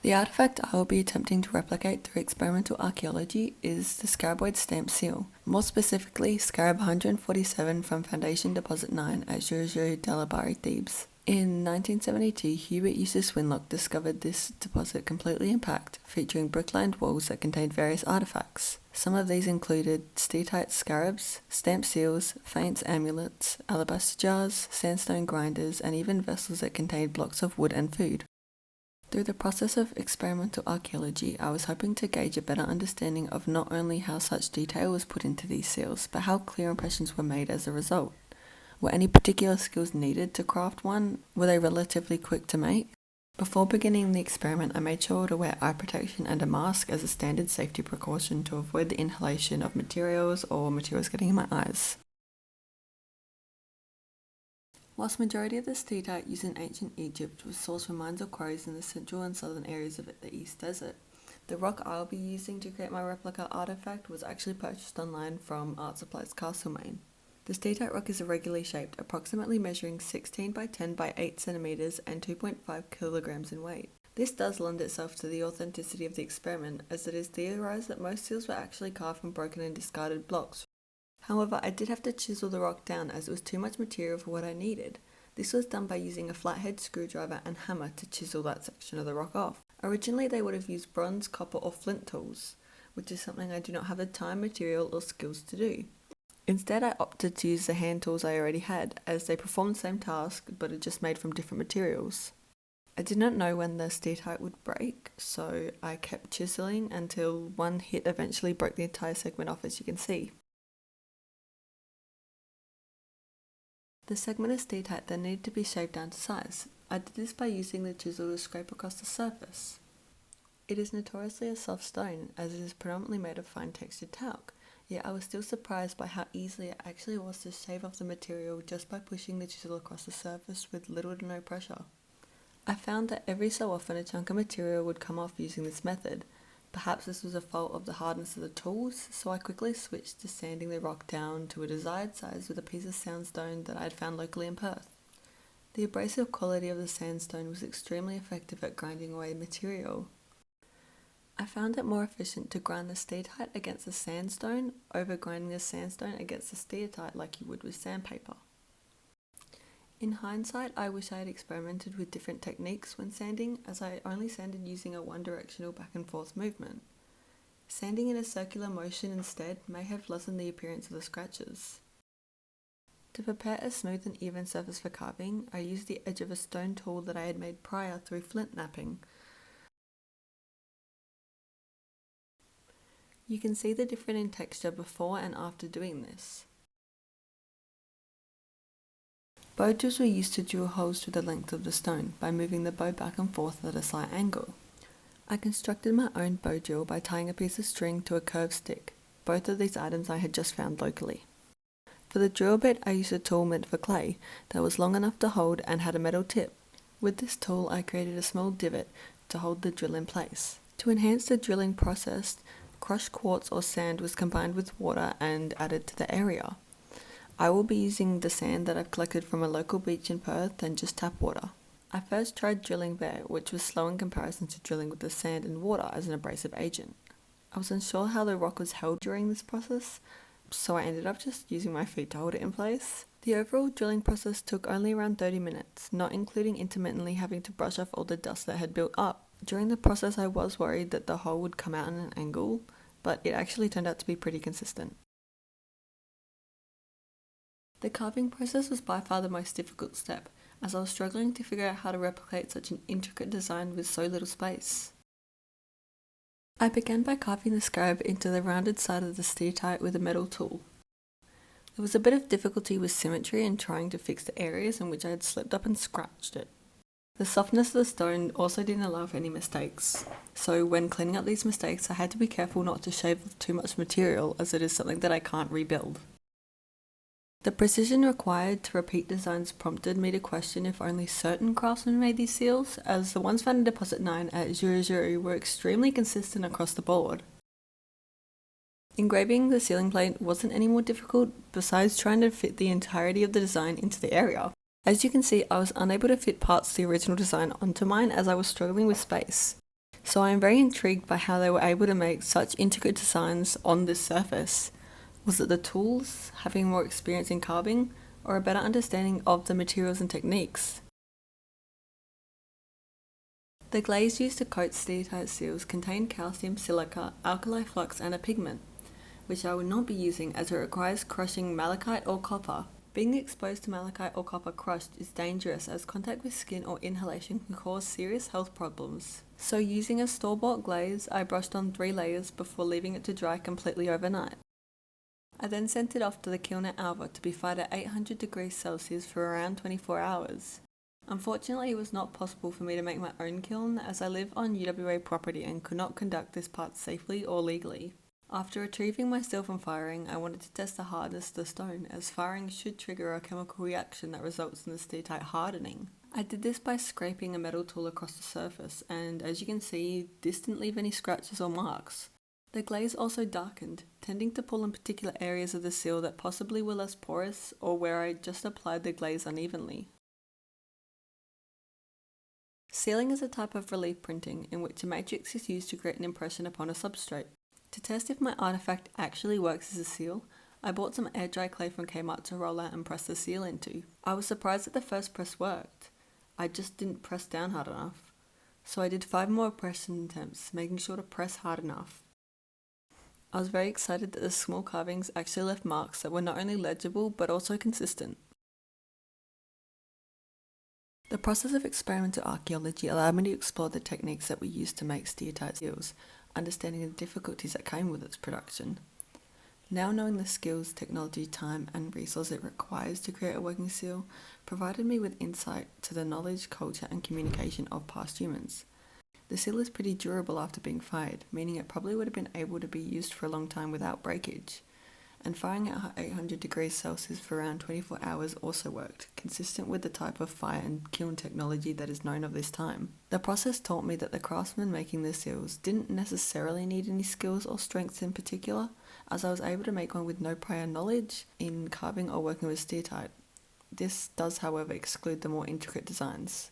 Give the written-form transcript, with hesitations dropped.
The artifact I will be attempting to replicate through experimental archaeology is the Scaraboid stamp seal, more specifically Scarab 147 from Foundation Deposit 9 at Sorcha, Delabari, Thebes. In 1972, Hubert Eustace Winlock discovered this deposit completely intact, featuring brick-lined walls that contained various artifacts. Some of these included steatite scarabs, stamp seals, faience amulets, alabaster jars, sandstone grinders, and even vessels that contained blocks of wood and food. Through the process of experimental archaeology, I was hoping to gauge a better understanding of not only how such detail was put into these seals, but how clear impressions were made as a result. Were any particular skills needed to craft one? Were they relatively quick to make? Before beginning the experiment, I made sure to wear eye protection and a mask as a standard safety precaution to avoid the inhalation of materials or materials getting in my eyes. Whilst majority of the steatite used in ancient Egypt was sourced from mines or quarries in the central and southern areas of the East Desert, the rock I'll be using to create my replica artifact was actually purchased online from Art Supplies Castlemaine. The steatite rock is irregularly shaped, approximately measuring 16 by 10 by 8 centimeters and 2.5 kilograms in weight. This does lend itself to the authenticity of the experiment, as it is theorized that most seals were actually carved from broken and discarded blocks. However, I did have to chisel the rock down as it was too much material for what I needed. This was done by using a flathead screwdriver and hammer to chisel that section of the rock off. Originally they would have used bronze, copper or flint tools, which is something I do not have the time, material or skills to do. Instead I opted to use the hand tools I already had, as they performed the same task but are just made from different materials. I did not know when the steatite would break, so I kept chiseling until one hit eventually broke the entire segment off, as you can see. The segment of steatite then needed to be shaved down to size. I did this by using the chisel to scrape across the surface. It is notoriously a soft stone, as it is predominantly made of fine textured talc, yet I was still surprised by how easily it actually was to shave off the material just by pushing the chisel across the surface with little to no pressure. I found that every so often a chunk of material would come off using this method. Perhaps this was a fault of the hardness of the tools, so I quickly switched to sanding the rock down to a desired size with a piece of sandstone that I had found locally in Perth. The abrasive quality of the sandstone was extremely effective at grinding away material. I found it more efficient to grind the steatite against the sandstone over grinding the sandstone against the steatite like you would with sandpaper. In hindsight, I wish I had experimented with different techniques when sanding, as I only sanded using a one-directional back and forth movement. Sanding in a circular motion instead may have lessened the appearance of the scratches. To prepare a smooth and even surface for carving, I used the edge of a stone tool that I had made prior through flint knapping. You can see the difference in texture before and after doing this. Bow drills were used to drill holes through the length of the stone by moving the bow back and forth at a slight angle. I constructed my own bow drill by tying a piece of string to a curved stick. Both of these items I had just found locally. For the drill bit, I used a tool meant for clay that was long enough to hold and had a metal tip. With this tool, I created a small divot to hold the drill in place. To enhance the drilling process, crushed quartz or sand was combined with water and added to the area. I will be using the sand that I've collected from a local beach in Perth and just tap water. I first tried drilling there, which was slow in comparison to drilling with the sand and water as an abrasive agent. I was unsure how the rock was held during this process, so I ended up just using my feet to hold it in place. The overall drilling process took only around 30 minutes, not including intermittently having to brush off all the dust that had built up. During the process I was worried that the hole would come out at an angle, but it actually turned out to be pretty consistent. The carving process was by far the most difficult step, as I was struggling to figure out how to replicate such an intricate design with so little space. I began by carving the scarab into the rounded side of the steatite with a metal tool. There was a bit of difficulty with symmetry and trying to fix the areas in which I had slipped up and scratched it. The softness of the stone also didn't allow for any mistakes, so when cleaning up these mistakes I had to be careful not to shave off too much material, as it is something that I can't rebuild. The precision required to repeat designs prompted me to question if only certain craftsmen made these seals, as the ones found in Deposit 9 at Sorcha were extremely consistent across the board. Engraving the sealing plate wasn't any more difficult, besides trying to fit the entirety of the design into the area. As you can see, I was unable to fit parts of the original design onto mine as I was struggling with space. So I am very intrigued by how they were able to make such intricate designs on this surface. Was it the tools, having more experience in carving, or a better understanding of the materials and techniques? The glaze used to coat steatite seals contained calcium, silica, alkali flux and a pigment, which I will not be using as it requires crushing malachite or copper. Being exposed to malachite or copper crushed is dangerous as contact with skin or inhalation can cause serious health problems. So using a store-bought glaze, I brushed on 3 layers before leaving it to dry completely overnight. I then sent it off to the kiln at Alva to be fired at 800 degrees Celsius for around 24 hours. Unfortunately, it was not possible for me to make my own kiln as I live on UWA property and could not conduct this part safely or legally. After retrieving my steel from firing, I wanted to test the hardness of the stone, as firing should trigger a chemical reaction that results in the steatite hardening. I did this by scraping a metal tool across the surface, and as you can see, this didn't leave any scratches or marks. The glaze also darkened, tending to pull in particular areas of the seal that possibly were less porous or where I just applied the glaze unevenly. Sealing is a type of relief printing in which a matrix is used to create an impression upon a substrate. To test if my artifact actually works as a seal, I bought some air dry clay from Kmart to roll out and press the seal into. I was surprised that the first press worked. I just didn't press down hard enough. So I did 5 more pressing attempts, making sure to press hard enough. I was very excited that the small carvings actually left marks that were not only legible but also consistent. The process of experimental archaeology allowed me to explore the techniques that we used to make steatite seals, understanding the difficulties that came with its production. Now knowing the skills, technology, time and resource it requires to create a working seal provided me with insight to the knowledge, culture and communication of past humans. The seal is pretty durable after being fired, meaning it probably would have been able to be used for a long time without breakage. And firing at 800 degrees Celsius for around 24 hours also worked, consistent with the type of fire and kiln technology that is known of this time. The process taught me that the craftsmen making the seals didn't necessarily need any skills or strengths in particular, as I was able to make one with no prior knowledge in carving or working with steatite. This does, however, exclude the more intricate designs.